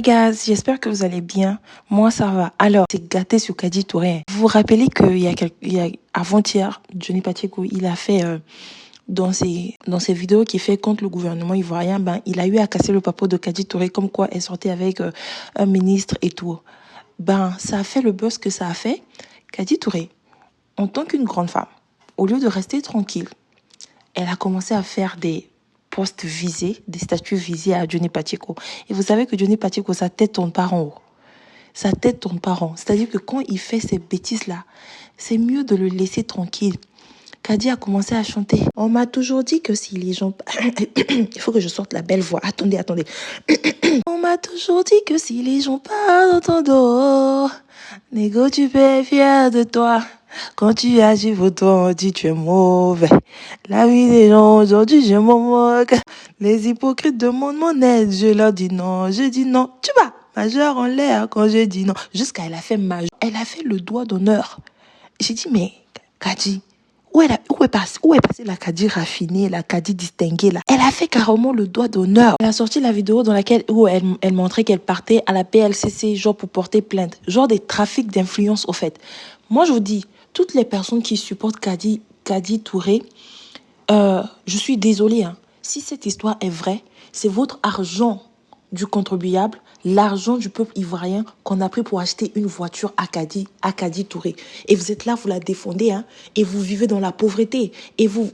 Guys, j'espère que vous allez bien. Moi, ça va. Alors, c'est gâté sur Kadi Touré. Vous vous rappelez qu'il y a avant-hier, Johnny Pacheco, il a fait dans ses vidéos qu'il fait contre le gouvernement ivoirien, il a eu à casser le papeau de Kadi Touré, comme quoi elle sortait avec un ministre et tout. Ça a fait le buzz que ça a fait. Kadi Touré, en tant qu'une grande femme, au lieu de rester tranquille, elle a commencé à faire des posts visés, des statuts visés à Johnny Pacheco. Et vous savez que Johnny Pacheco, sa tête tourne pas en haut. Sa tête tourne pas rond. C'est-à-dire que quand il fait ces bêtises-là, c'est mieux de le laisser tranquille. Kadi a commencé à chanter. On m'a toujours dit que si les gens... Il faut que je sorte la belle voix. Attendez. On m'a toujours dit que si les gens parlent dans ton dos, négo, tu peux être fier de toi. Quand tu agis pourtant, on dit tu es mauvais. La vie des gens aujourd'hui, je m'en moque. Les hypocrites demandent mon aide, je leur dis non, je dis non. Tu vas, majeur en l'air quand je dis non. Jusqu'à elle a fait majeur. Elle a fait le doigt d'honneur. J'ai dit, mais Kadi, où est passée la Kadi raffinée, la Kadi distinguée là? Elle a fait carrément le doigt d'honneur. Elle a sorti la vidéo où elle montrait qu'elle partait à la PLCC, genre pour porter plainte. Genre des trafics d'influence au fait. Moi je vous dis, toutes les personnes qui supportent Kadi Touré, je suis désolée. Si cette histoire est vraie, c'est votre argent du contribuable, l'argent du peuple ivoirien qu'on a pris pour acheter une voiture à Kadi Touré. Et vous êtes là, vous la défendez, et vous vivez dans la pauvreté. Et vous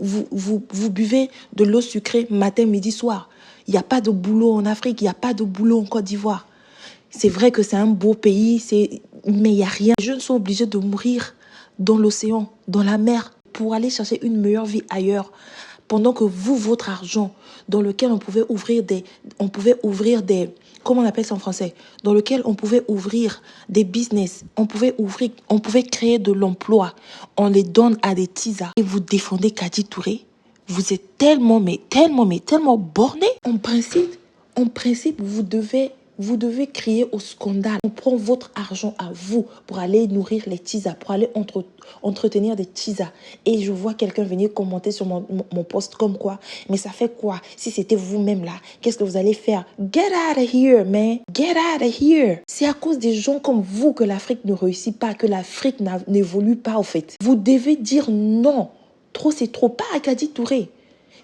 buvez de l'eau sucrée matin, midi, soir. Il n'y a pas de boulot en Afrique, il n'y a pas de boulot en Côte d'Ivoire. C'est vrai que c'est un beau pays, mais il n'y a rien. Les jeunes sont obligés de mourir dans l'océan, dans la mer, pour aller chercher une meilleure vie ailleurs. Pendant que votre argent, dans lequel on pouvait ouvrir des, comment on appelle ça en français? Dans lequel on pouvait ouvrir des business, on pouvait créer de l'emploi. On les donne à des tisas. Et vous défendez Kadi Touré. Vous êtes tellement borné. En principe, vous devez crier au scandale. On prend votre argent à vous pour aller nourrir les tisas, pour aller entretenir des tisas. Et je vois quelqu'un venir commenter sur mon post comme quoi. Mais ça fait quoi? Si c'était vous-même là, qu'est-ce que vous allez faire? Get out of here, man. Get out of here. C'est à cause des gens comme vous que l'Afrique ne réussit pas, que l'Afrique n'évolue pas, au fait. Vous devez dire non. Trop, c'est trop. Pas à Kadi Touré.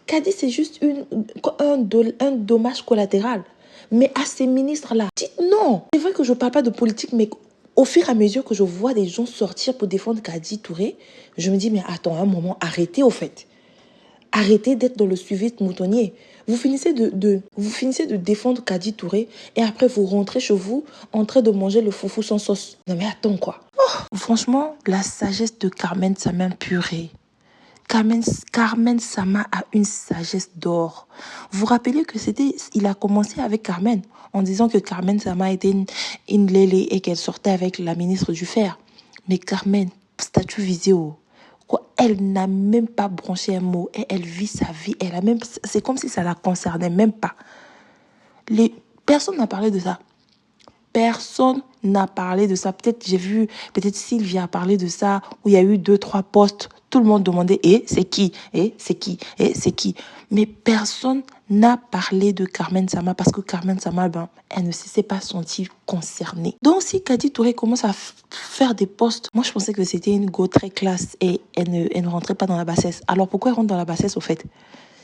Kadi, c'est juste un dommage collatéral. Mais à ces ministres-là, dites non. C'est vrai que je ne parle pas de politique, mais au fur et à mesure que je vois des gens sortir pour défendre Kadi Touré, je me dis, mais attends, un moment, arrêtez au fait. Arrêtez d'être dans le suivi moutonnier. Vous finissez de défendre Kadi Touré et après vous rentrez chez vous en train de manger le foufou sans sauce. Non mais attends quoi. Franchement, la sagesse de Carmen, ça m'a purée. Carmen Sama a une sagesse d'or. Vous vous rappelez que il a commencé avec Carmen en disant que Carmen Sama était une lélé et qu'elle sortait avec la ministre du Fer. Mais Carmen, statut vidéo, quoi, elle n'a même pas branché un mot et elle vit sa vie. C'est comme si ça la concernait même pas. Personne n'a parlé de ça. Personne n'a parlé de ça. Peut-être Sylvia a parlé de ça, où il y a eu 2-3 posts. Tout le monde demandait, c'est qui? Mais personne n'a parlé de Carmen Sama parce que Carmen Sama, elle ne s'est pas sentie concernée. Donc, si Kadi Touré commence à faire des posts, moi, je pensais que c'était une go très classe et elle ne rentrait pas dans la bassesse. Alors, pourquoi elle rentre dans la bassesse, au fait?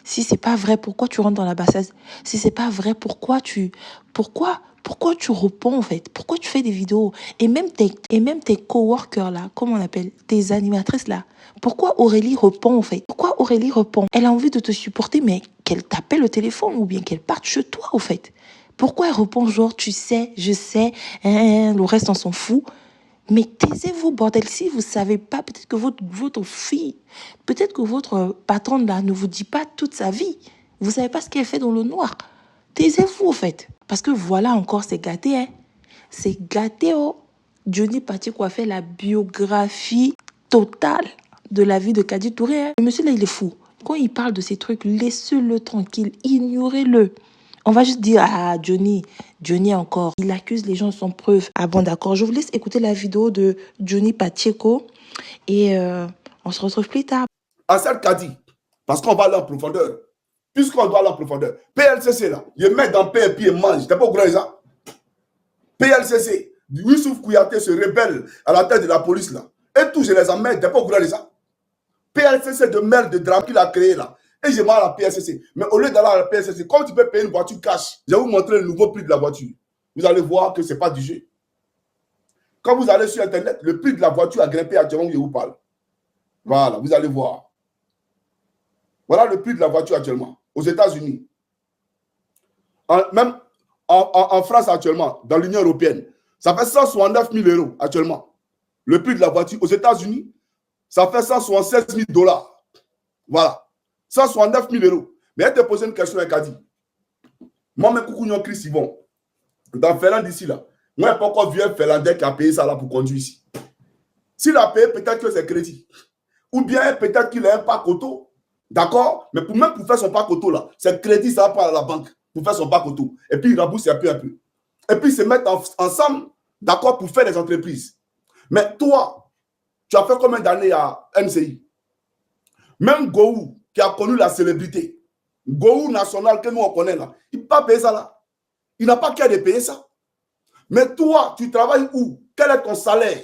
Si c'est pas vrai, pourquoi tu rentres dans la bassesse? Si c'est pas vrai, pourquoi tu réponds en fait? Pourquoi tu fais des vidéos? Et même tes coworkers là, comment on appelle? Tes animatrices là. Pourquoi Aurélie répond en fait? Pourquoi Aurélie répond? Elle a envie de te supporter, mais qu'elle t'appelle au téléphone ou bien qu'elle parte chez toi en fait. Pourquoi elle répond genre tu sais, je sais, le reste on s'en fout? Mais taisez-vous, bordel. Si vous ne savez pas, peut-être que votre fille, peut-être que votre patronne là ne vous dit pas toute sa vie. Vous ne savez pas ce qu'elle fait dans le noir. Taisez-vous, en fait. Parce que voilà encore, c'est gâté. C'est gâté, oh. Johnny Pacheco a fait la biographie totale de la vie de Kadi Touré. Le monsieur là, il est fou. Quand il parle de ces trucs, laissez-le tranquille. Ignorez-le. On va juste dire, Johnny encore, il accuse les gens sans preuve. Ah bon, d'accord, je vous laisse écouter la vidéo de Johnny Pacheco et on se retrouve plus tard. Ansel Kadi, parce qu'on va aller en profondeur. Puisqu'on doit aller en profondeur. PLCC là, je mets dans PMP et mange. T'es pas au grand ça? PLCC, Youssouf Kouyaté se rebelle à la tête de la police là. Et tout, je les emmerde, t'es pas au courant de ça. PLCC de merde, de drame qu'il a créé là. Et je m'en à la PLCC. Mais au lieu d'aller à la PLCC, comme tu peux payer une voiture cash, je vais vous montrer le nouveau prix de la voiture. Vous allez voir que ce n'est pas du jeu. Quand vous allez sur Internet, le prix de la voiture a grimpé actuellement où je vous parle. Voilà, vous allez voir. Voilà le prix de la voiture actuellement, aux États-Unis. Même en France actuellement, dans l'Union européenne, ça fait 169 000 euros actuellement. Le prix de la voiture aux États-Unis, ça fait 176 000 dollars. Voilà. 169 000 euros. Mais elle te pose une question, elle a dit. Moi, mes coucou, Chris, ils vont. Dans Finlande ici, là. Moi, je n'ai pas encore vu un Finlandais qui a payé ça là pour conduire ici. S'il a payé, peut-être que c'est crédit. Ou bien peut-être qu'il a un pack auto. D'accord? Mais même pour faire son pack auto, là, c'est crédit, ça va pas à la banque pour faire son pack auto. Et puis, il rembourse un peu, un peu. Et puis, ils se mettent ensemble, d'accord, pour faire des entreprises. Mais toi, tu as fait combien d'années à MCI? Même Gou, qui a connu la célébrité, Gou national que nous on connaît là, il ne peut pas payer ça là. Il n'a pas qu'à de payer ça. Mais toi, tu travailles où? Quel est ton salaire?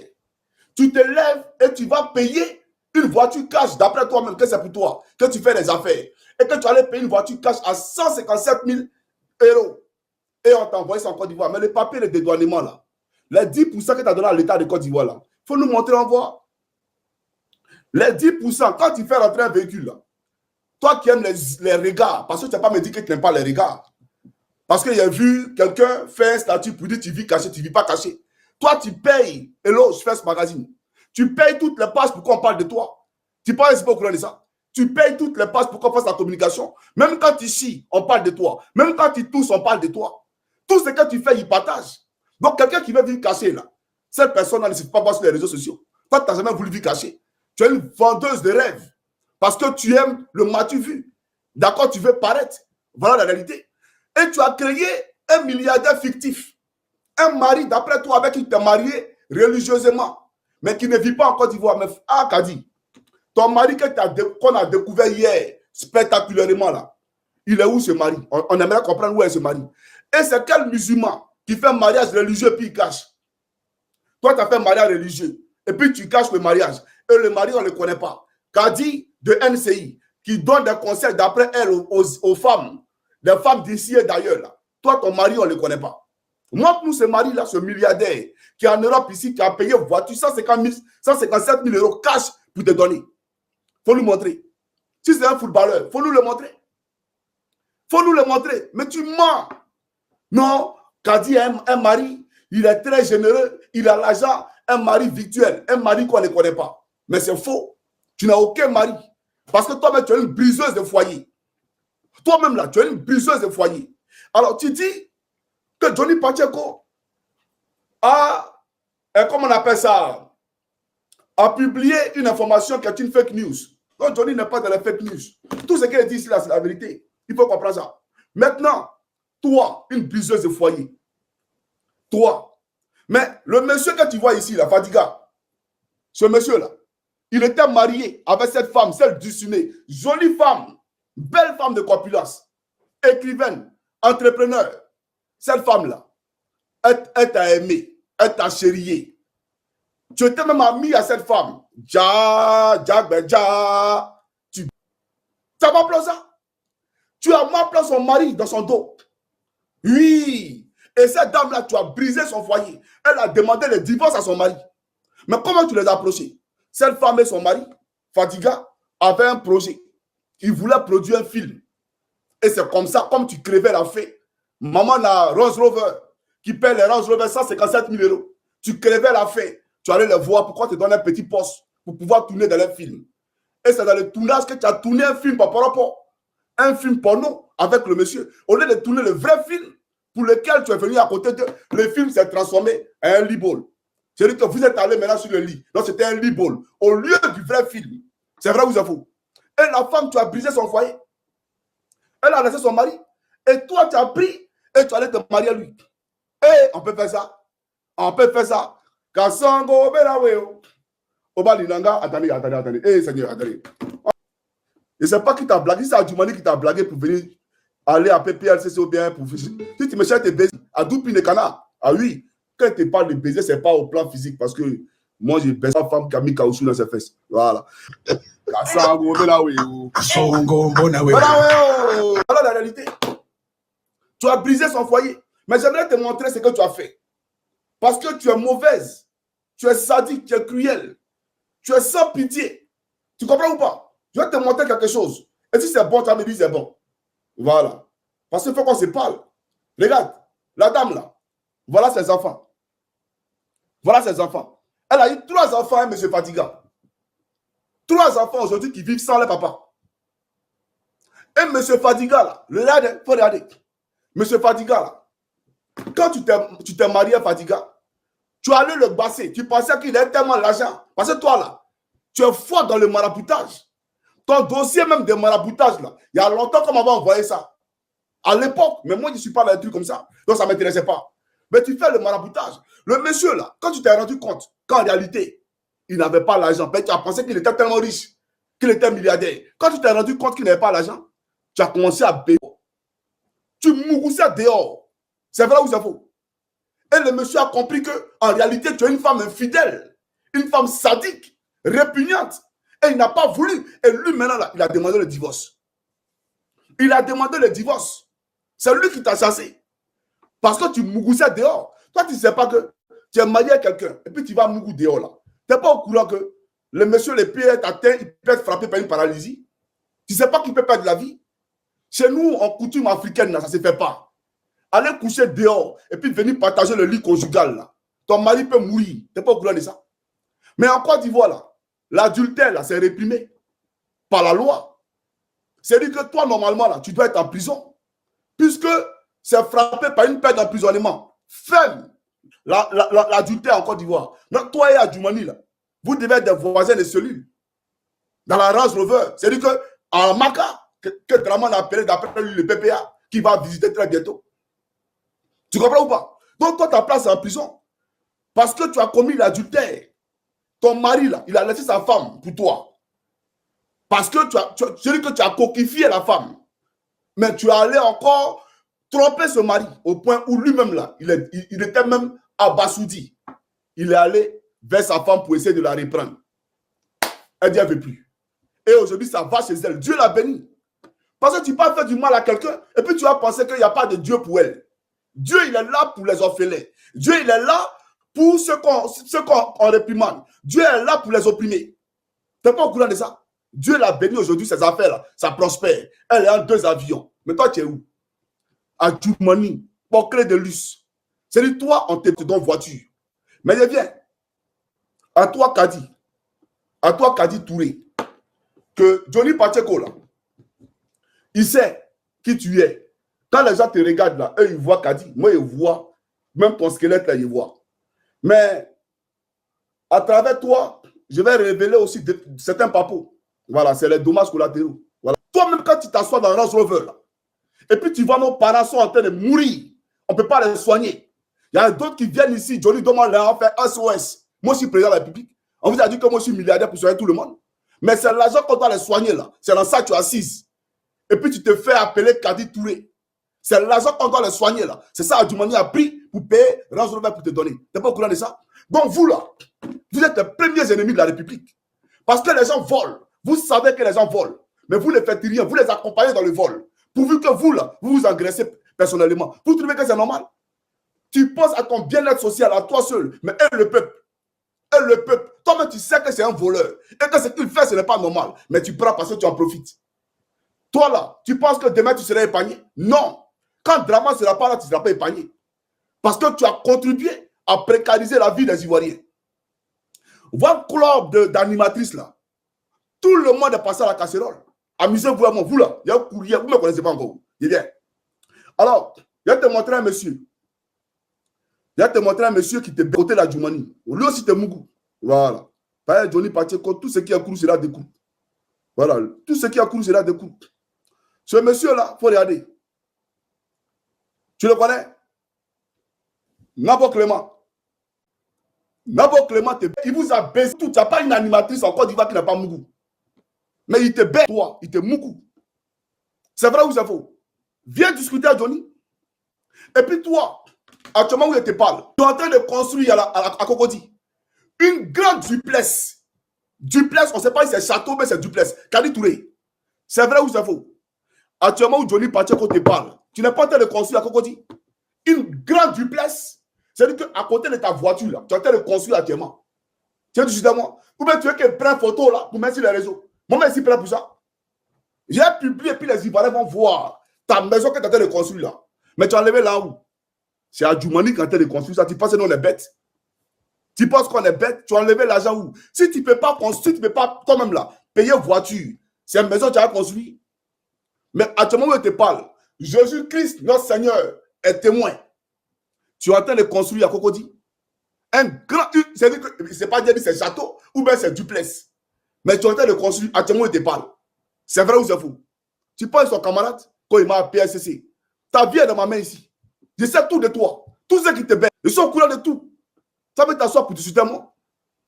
Tu te lèves et tu vas payer une voiture cash, d'après toi-même, que c'est pour toi, que tu fais des affaires, et que tu allais payer une voiture cash à 157 000 euros. Et on t'envoie ça en Côte d'Ivoire. Mais le papier de dédouanement là, les 10% que tu as donné à l'État de Côte d'Ivoire là, il faut nous montrer en voie. Les 10%, quand tu fais rentrer un véhicule là, toi qui aimes les regards, parce que tu n'as pas me dit que tu n'aimes pas les regards. Parce que j'ai vu quelqu'un faire un statut pour dire tu vis caché, tu ne vis pas caché. Toi, tu payes. Hello, je fais ce magazine. Tu payes toutes les passes pour qu'on parle de toi. Tu parles pas au courant de ça. Tu payes toutes les passes pour qu'on fasse la communication. Même quand tu chies, on parle de toi. Même quand tu tousses, on parle de toi. Tout ce que tu fais, il partage. Donc, quelqu'un qui veut vivre caché, là, cette personne-là ne se fait pas voir sur les réseaux sociaux. Toi, tu n'as jamais voulu vivre caché. Tu es une vendeuse de rêves. Parce que tu aimes le m'as-tu vu. D'accord, tu veux paraître. Voilà la réalité. Et tu as créé un milliardaire fictif. Un mari, d'après toi, avec qui tu t'es marié religieusement, mais qui ne vit pas en Côte d'Ivoire. Mais Kadi, ton mari qu'on a découvert hier, spectaculairement là, il est où ce mari? On aimerait comprendre où est ce mari. Et c'est quel musulman qui fait un mariage religieux et puis il cache? Toi, tu as fait un mariage religieux et puis tu caches le mariage. Et le mari, on ne le connaît pas. Kadi de NCI, qui donne des conseils d'après elle aux femmes, des femmes d'ici et d'ailleurs. Toi, ton mari, on ne le connaît pas. Montre-nous ce mari-là, ce milliardaire, qui est en Europe ici, qui a payé voiture 157 000 euros cash pour te donner. Il faut nous montrer. Si c'est un footballeur, il faut nous le montrer. Il faut nous le montrer. Mais tu mens. Non, Kadi a un mari, il est très généreux, il a l'argent, un mari virtuel, un mari qu'on ne connaît pas. Mais c'est faux. Tu n'as aucun mari. Parce que toi-même, tu es une briseuse de foyer. Toi-même, là, tu es une briseuse de foyer. Alors, tu dis que Johnny Pacheco a, comment on appelle ça, a publié une information qui est une fake news. Donc, Johnny n'est pas dans la fake news. Tout ce qu'il dit ici, là, c'est la vérité. Il faut comprendre ça. Maintenant, toi, une briseuse de foyer, toi, mais le monsieur que tu vois ici, la Fadiga, ce monsieur-là, il était marié avec cette femme, celle d'Usuné, jolie femme, belle femme de corpulence, écrivaine, entrepreneur. Cette femme-là, elle t'a aimé, elle t'a chérie. Tu étais même ami à cette femme. Tu as pas appelé ça? Tu as appelé son mari dans son dos. Oui. Et cette dame-là, tu as brisé son foyer. Elle a demandé le divorce à son mari. Mais comment tu les as approchés? Cette femme et son mari, Fadiga, avaient un projet. Ils voulaient produire un film. Et c'est comme ça, comme tu crevais la fée. Maman a Rose Rover, qui paie les Rose Rover 157 000 euros. Tu crevais la fée. Tu allais les voir. Pourquoi te donner un petit poste pour pouvoir tourner dans les films? Et c'est dans le tournage que tu as tourné un film par rapport. Un film porno avec le monsieur. Au lieu de tourner le vrai film pour lequel tu es venu à côté de... Le film s'est transformé en un lit-ball. C'est-à-dire que vous êtes allé maintenant sur le lit. Donc, c'était un lit-ball. Au lieu du vrai film. C'est vrai ou c'est faux? Et la femme, tu as brisé son foyer. Elle a laissé son mari. Et toi, tu as pris et tu allais te marier à lui. Et on peut faire ça. On peut faire ça. Kassango, Benaweo. Oba Linanga, attendez. Eh, Seigneur, attendez. Je ne sais pas qui t'a blagué. C'est Adjumani qui t'a blagué pour venir aller à PPLCC ou bien pour... Si tu me cherches tes baisers, à Doupine Canard. Ah oui. quand tu parles de baiser, ce n'est pas au plan physique parce que moi, je baise ma femme qui a mis caoutchouc dans ses fesses. Voilà. Voilà la réalité. Tu as brisé son foyer. Mais j'aimerais te montrer ce que tu as fait. Parce que tu es mauvaise. Tu es sadique, tu es cruel. Tu es sans pitié. Tu comprends ou pas? Je vais te montrer quelque chose. Et si c'est bon, tu vas me dire c'est bon. Voilà. Parce qu'il faut qu'on se parle. Regarde, la dame là. Voilà ses enfants. Voilà ses enfants. Elle a eu 3 enfants, hein, M. Fadiga. 3 enfants aujourd'hui qui vivent sans leur papa. Et M. Fadiga là, il faut regarder. M. Fadiga là, quand tu t'es marié à Fadiga, tu allais le basser. Tu pensais qu'il avait tellement d'argent. Parce que toi là, tu es fort dans le maraboutage. Ton dossier même de maraboutage là, il y a longtemps qu'on m'avait envoyé ça. À l'époque, mais moi je ne suis pas dans un truc comme ça. Donc ça ne m'intéressait pas. Mais tu fais le maraboutage. Le monsieur là, quand tu t'es rendu compte qu'en réalité, il n'avait pas l'argent, tu as pensé qu'il était tellement riche, qu'il était milliardaire. Quand tu t'es rendu compte qu'il n'avait pas l'argent, tu as commencé à payer. Tu mougoussais dehors. C'est vrai ou c'est faux? Et le monsieur a compris qu'en réalité, tu es une femme infidèle, une femme sadique, répugnante. Et il n'a pas voulu. Et lui, maintenant, là, il a demandé le divorce. Il a demandé le divorce. C'est lui qui t'a chassé. Parce que tu mougoussais dehors. Toi, tu ne sais pas que tu es marié à quelqu'un et puis tu vas mougou dehors là. Tu n'es pas au courant que le monsieur, les pieds est atteint, il peut être frappé par une paralysie. Tu ne sais pas qu'il peut perdre la vie. Chez nous, en coutume africaine, là, ça ne se fait pas. Aller coucher dehors et puis venir partager le lit conjugal là. Ton mari peut mourir. Tu n'es pas au courant de ça. Mais en Côte d'Ivoire, là, l'adultère, là, c'est réprimé par la loi. C'est-à-dire que toi, normalement, là, tu dois être en prison. Puisque c'est frappé par une peine d'emprisonnement ferme. L'adultère en Côte d'Ivoire. Donc, toi et Adjoumani, là, vous devez être des voisins de cellules. Dans la Range Rover. C'est-à-dire qu'en Maca, que Draman a appelé d'après lui le PPA, qui va visiter très bientôt. Tu comprends ou pas? Donc, toi, ta place est en prison. Parce que tu as commis l'adultère. Ton mari, là, il a laissé sa femme pour toi. Parce que tu as coquifié la femme. Mais tu as allé encore tromper ce mari au point où lui-même, là, il était même abasourdi. Il est allé vers sa femme pour essayer de la reprendre. Elle dit, elle ne veut plus. Et aujourd'hui, ça va chez elle. Dieu l'a bénie. Parce que tu peux faire du mal à quelqu'un et puis tu vas penser qu'il n'y a pas de Dieu pour elle. Dieu, il est là pour les orphelins. Dieu, il est là pour ceux qu'on réprimande. Dieu est là pour les opprimer. Tu n'es pas au courant de ça? Dieu l'a béni aujourd'hui, ses affaires-là. Ça prospère. Elle est en 2 avions. Mais toi, tu es où? À Djoumani, pour clé de luxe. C'est-à-dire, toi, on te donne voiture. Mais je viens. À toi, Kadi. À toi, Kadi Touré. Que Johnny Pacheco, là, il sait qui tu es. Quand les gens te regardent, là, eux, ils voient Kadi. Moi, ils voient. Même ton squelette, là, ils voient. Mais, à travers toi, je vais révéler aussi certains papos. Voilà, c'est les dommages collatéraux. Voilà. Toi-même, quand tu t'assois dans le Range Rover, là, et puis tu vois nos parents sont en train de mourir, on ne peut pas les soigner. Il y a d'autres qui viennent ici, Johnny demande leur faire SOS. Moi, je suis président de la République. On vous a dit que moi, je suis milliardaire pour soigner tout le monde. Mais c'est l'argent qu'on doit les soigner, là. C'est dans ça que tu es assise. Et puis tu te fais appeler Kadi Touré. C'est l'argent qu'on doit les soigner, là. C'est ça, Adjoumani a pris pour payer Range Rover pour te donner. Tu n'es pas au courant de ça? Donc, vous, là, vous êtes les premiers ennemis de la République. Parce que les gens volent. Vous savez que les gens volent. Mais vous ne faites rien. Vous les accompagnez dans le vol. Pourvu que vous, là, vous vous engraissez personnellement. Vous trouvez que c'est normal? Tu penses à ton bien-être social, à toi seul. Mais elle, le peuple. Elle, le peuple. Toi-même, tu sais que c'est un voleur. Et que ce qu'il fait, ce n'est pas normal. Mais tu prends parce que tu en profites. Toi, là, tu penses que demain, tu seras épargné? Non. Quand Draman ne sera pas là, tu ne seras pas épargné. Parce que tu as contribué à précariser la vie des Ivoiriens. Votre club d'animatrices, là, tout le monde est passé à la casserole. Amusez-vous à moi. Vous, là, il y a un courrier. Vous ne me connaissez pas encore. Je viens. Alors, je vais te montrer un monsieur. Je vais te montrer un monsieur qui te côté la Djoumani. Lui aussi, te Mougou. Voilà. Par Johnny Pacheco, tout ce qui a couru, c'est là des coups. Voilà. Tout ce qui a couru, c'est là des coups. Ce monsieur-là, il faut regarder. Tu le connais? Nabo Clément. Nabo Clément, il vous a baissé tout. Tu n'as pas une animatrice en Côte d'Ivoire qui n'a pas Mougou. Mais il te baisse, toi. Il te Mougou. C'est vrai ou c'est faux? Viens discuter à Johnny. Et puis toi, Actuellement, où je te parle, tu es en train de construire à Cocody une grande duplex. Duplex, on ne sait pas si c'est château, mais c'est duplex. Kadi Touré. C'est vrai ou c'est faux? Actuellement, où Johnny Pacheco te parle, tu n'es pas en train de construire à Cocody une grande duplex. C'est-à-dire qu'à côté de ta voiture, là, tu es en train de construire actuellement. Tu es du sud à moi. Ou bien tu veux qu'elle prenne photo là pour mettre sur les réseaux. Moi, je suis prêt pour ça. J'ai publié, puis les Ivoiriens vont voir ta maison que tu es en train de construire là. Mais tu as enlevé là où? C'est à Djoumani qui est en train de construire ça. Tu penses que nous, on est bêtes? Tu penses qu'on est bêtes? Tu as enlevé l'argent où? Si tu ne peux pas construire, tu ne peux pas, quand même là, payer voiture. C'est une maison que tu as construite. Mais actuellement, où je te parle, Jésus-Christ, notre Seigneur, est témoin. Tu es en train de construire à Cocody un grand. C'est-à-dire que c'est pas dire que c'est château ou bien c'est duplex. Mais tu es en train de construire actuellement où je te parle. C'est vrai ou c'est faux? Tu penses son camarade quand il m'a PSCC. Ta vie est dans ma main ici. Je sais tout de toi. Tout ce qui te bête. Je suis au courant de tout. Ça veut t'asseoir pour discuter moi.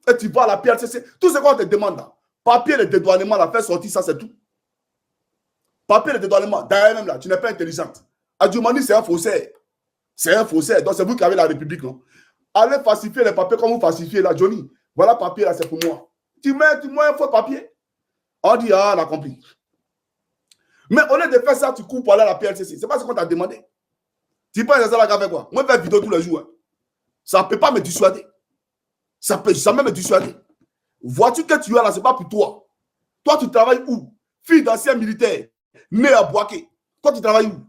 Et tu vas à la PLCC. Tout ce qu'on te demande là. Papier de dédouanement, la faire sortir, ça c'est tout. Papier de dédouanement, derrière même là, tu n'es pas intelligente. Adjoumani, c'est un faussaire. C'est un faussaire. Donc c'est vous qui avez la République, non? Allez falsifier les papiers comme vous falsifiez là, Johnny. Voilà, papier là, c'est pour moi. Tu mets un faux papier. On dit, ah, on a compris. Mais au lieu de faire ça, tu cours pour aller à la PLCC. C'est pas ce qu'on t'a demandé. Tu penses que ça va faire quoi? Moi, je fais vidéo tous les jours. Hein. Ça ne peut pas me dissuader. Ça ne peut jamais me dissuader. Vois-tu que tu as là, ce n'est pas pour toi. Toi, tu travailles où? Fille d'ancien militaire, né à Boaké. Toi, tu travailles où?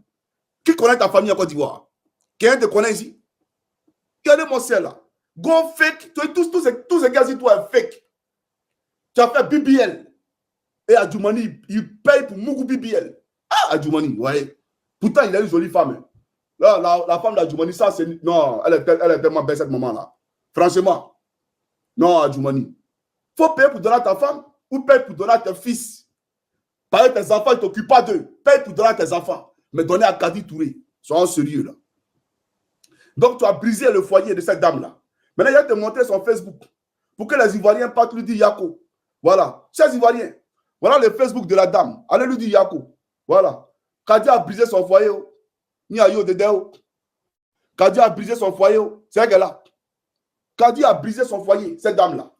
Qui connaît ta famille en Côte d'Ivoire? Quelqu'un te connaît ici? Regardez mon ciel là. Go fake. Tous ces gars-ci, toi, fake. Tu as fait BBL. Et Adjoumani, il paye pour Mougou BBL. Ah, Adjoumani, ouais. Pourtant, il a une jolie femme. Hein. Là, la femme d'Adjoumani, ça, c'est. Non, elle est tellement belle, cette maman-là. Franchement. Non, Adjoumani. Il faut payer pour donner à ta femme ou payer pour donner à tes fils. Payer tes enfants, il ne t'occupe pas d'eux. Paye pour donner à tes enfants. Mais donner à Kadi Touré. Sois sérieux, là. Donc, tu as brisé le foyer de cette dame-là. Maintenant, il va te montrer son Facebook. Pour que les Ivoiriens partent lui dire Yako. Voilà. Chers Ivoiriens, voilà le Facebook de la dame. Allez lui dire Yako. Voilà. Kadi a brisé son foyer. Kadi a brisé son foyer. C'est elle là. Kadi a brisé son foyer, cette dame-là.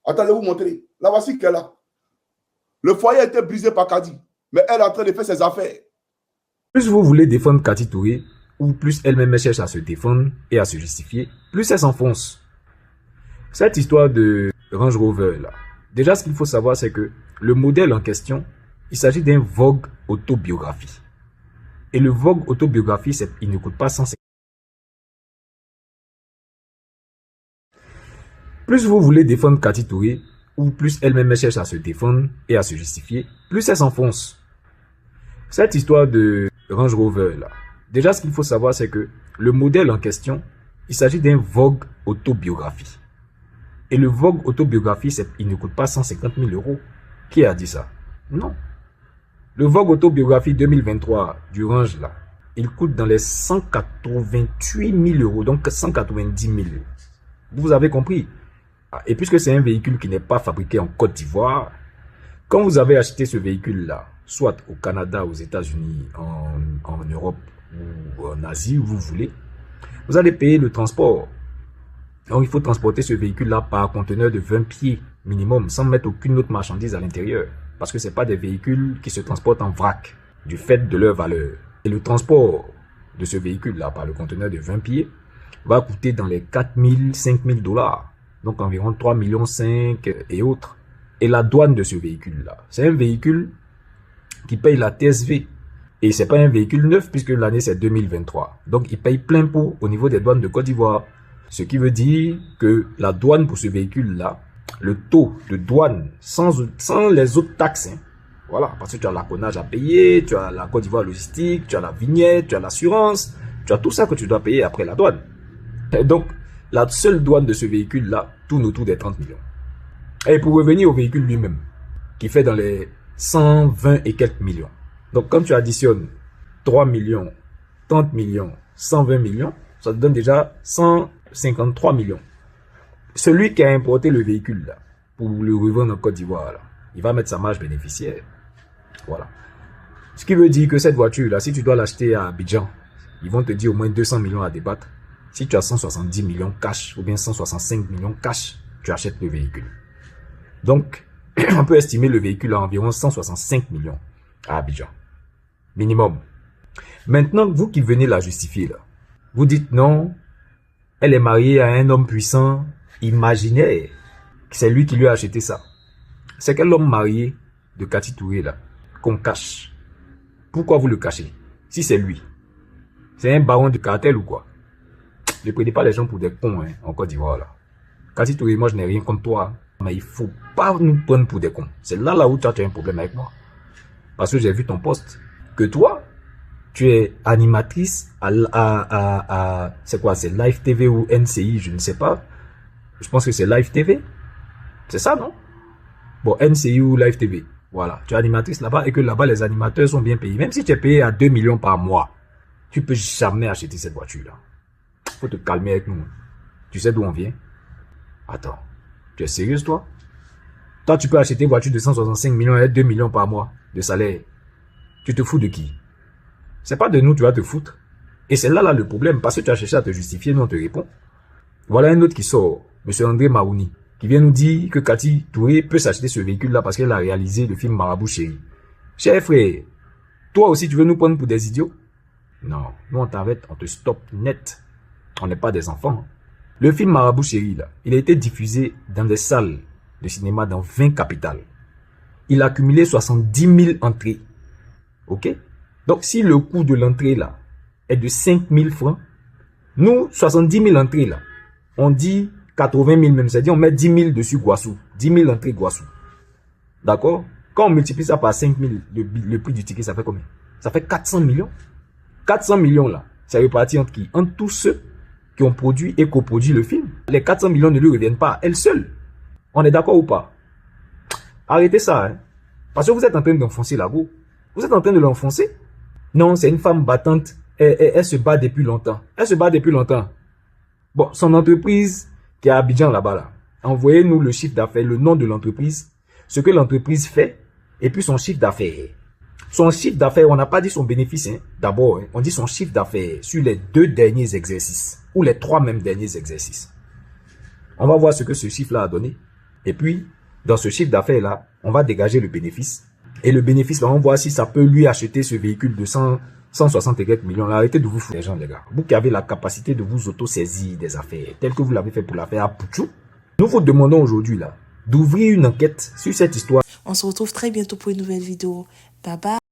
Attendez, vous montrer. La voici qu'elle est là. Le foyer a été brisé par Kadi. Mais elle est en train de faire ses affaires. Plus vous voulez défendre Kadi Touré, ou plus elle-même cherche à se défendre et à se justifier, plus elle s'enfonce. Cette histoire de Range Rover, là, déjà ce qu'il faut savoir, c'est que le modèle en question, il s'agit d'un Vogue autobiographie. Et le Vogue autobiographie, il ne coûte pas 150. Plus vous voulez défendre Kadi Touré, ou plus elle-même cherche à se défendre et à se justifier, plus elle s'enfonce. Cette histoire de Range Rover, là, déjà ce qu'il faut savoir, c'est que le modèle en question, il s'agit d'un Vogue autobiographie. Et le Vogue autobiographie, il ne coûte pas 150 000 €. Qui a dit ça? Non. Le Vogue autobiographie 2023 du Range, là, il coûte dans les 188 000 €, donc 190 000. Vous avez compris? Et puisque c'est un véhicule qui n'est pas fabriqué en Côte d'Ivoire, quand vous avez acheté ce véhicule-là, soit au Canada, aux États-Unis, en Europe ou en Asie, où vous voulez, vous allez payer le transport. Donc il faut transporter ce véhicule-là par conteneur de 20 pieds minimum, sans mettre aucune autre marchandise à l'intérieur. Parce que ce n'est pas des véhicules qui se transportent en vrac, du fait de leur valeur. Et le transport de ce véhicule-là par le conteneur de 20 pieds va coûter dans les 4 000, 5 000 $. Donc environ 3,5 millions et autres. Et la douane de ce véhicule-là, c'est un véhicule qui paye la TSV. Et c'est pas un véhicule neuf puisque l'année c'est 2023. Donc il paye plein pot au niveau des douanes de Côte d'Ivoire. Ce qui veut dire que la douane pour ce véhicule-là, le taux de douane sans les autres taxes, hein, voilà, parce que tu as l'acconnage à payer, tu as la Côte d'Ivoire logistique, tu as la vignette, tu as l'assurance, tu as tout ça que tu dois payer après la douane. Et donc, la seule douane de ce véhicule-là tourne autour des 30 millions. Et pour revenir au véhicule lui-même, qui fait dans les 120 et quelques millions. Donc, quand tu additionnes 3 millions, 30 millions, 120 millions, ça te donne déjà 153 millions. Celui qui a importé le véhicule, là, pour le revendre en Côte d'Ivoire, il va mettre sa marge bénéficiaire. Voilà. Ce qui veut dire que cette voiture-là, si tu dois l'acheter à Abidjan, ils vont te dire au moins 200 millions à débattre. Si tu as 170 millions cash ou bien 165 millions cash, tu achètes le véhicule. Donc, on peut estimer le véhicule à environ 165 millions à Abidjan. Minimum. Maintenant, vous qui venez la justifier, là, vous dites non, elle est mariée à un homme puissant. Imaginez que c'est lui qui lui a acheté ça. C'est quel homme marié de Kati Touré là qu'on cache? Pourquoi vous le cachez? Si c'est lui, c'est un baron de cartel ou quoi? Ne prenez pas les gens pour des cons hein, en Côte d'Ivoire là. Kati Touré, moi je n'ai rien contre toi, mais il faut pas nous prendre pour des cons. C'est là où tu as un problème avec moi. Parce que j'ai vu ton poste. Que toi, tu es animatrice c'est quoi? C'est Live TV ou NCI, je ne sais pas. Je pense que c'est Live TV. C'est ça, non? Bon, NCI ou Live TV. Voilà, tu es animatrice là-bas et que là-bas, les animateurs sont bien payés. Même si tu es payé à 2 millions par mois, tu peux jamais acheter cette voiture-là. Faut te calmer avec nous. Tu sais d'où on vient? Attends, tu es sérieuse, toi? Toi, tu peux acheter une voiture de 165 millions et 2 millions par mois de salaire. Tu te fous de qui? C'est pas de nous, tu vas te foutre. Et c'est là le problème, parce que tu as cherché à te justifier, nous on te répond. Voilà un autre qui sort, M. André Marouni, qui vient nous dire que Kati Touré peut s'acheter ce véhicule-là parce qu'elle a réalisé le film Marabout Chéri. Cher frère, toi aussi tu veux nous prendre pour des idiots? Non, nous on t'arrête, on te stoppe net. On n'est pas des enfants. Le film Marabout Chéri, là, il a été diffusé dans des salles de cinéma dans 20 capitales. Il a accumulé 70 000 entrées. Ok? Donc si le coût de l'entrée là est de 5 000 francs, nous, 70 000 entrées là, on dit 80 000 même, c'est-à-dire on met 10 000 dessus Guassou, 10 000 entrées Guassou. D'accord? Quand on multiplie ça par 5 000, le prix du ticket, ça fait combien? Ça fait 400 millions. 400 millions là, ça repartit entre qui? Entre tous ceux qui ont produit et coproduit le film. Les 400 millions ne lui reviennent pas à elle seule. On est d'accord ou pas? Arrêtez ça, hein. Parce que vous êtes en train d'enfoncer la go. Vous êtes en train de l'enfoncer. Non, c'est une femme battante. Elle se bat depuis longtemps. Elle se bat depuis longtemps. Bon, son entreprise qui est à Abidjan là-bas, là, envoyez-nous le chiffre d'affaires, le nom de l'entreprise, ce que l'entreprise fait, et puis son chiffre d'affaires. Son chiffre d'affaires, on n'a pas dit son bénéfice, hein. D'abord, hein, on dit son chiffre d'affaires sur les 2 derniers exercices, ou les 3 mêmes derniers exercices. On va voir ce que ce chiffre-là a donné. Et puis, dans ce chiffre d'affaires-là, on va dégager le bénéfice. Et le bénéfice, là, on voit si ça peut lui acheter ce véhicule de 160 millions. Arrêtez de vous foutre les gens, les gars. Vous qui avez la capacité de vous auto-saisir des affaires, telles que vous l'avez fait pour l'affaire à Pouchou, nous vous demandons aujourd'hui, là, d'ouvrir une enquête sur cette histoire. On se retrouve très bientôt pour une nouvelle vidéo. Bye bye.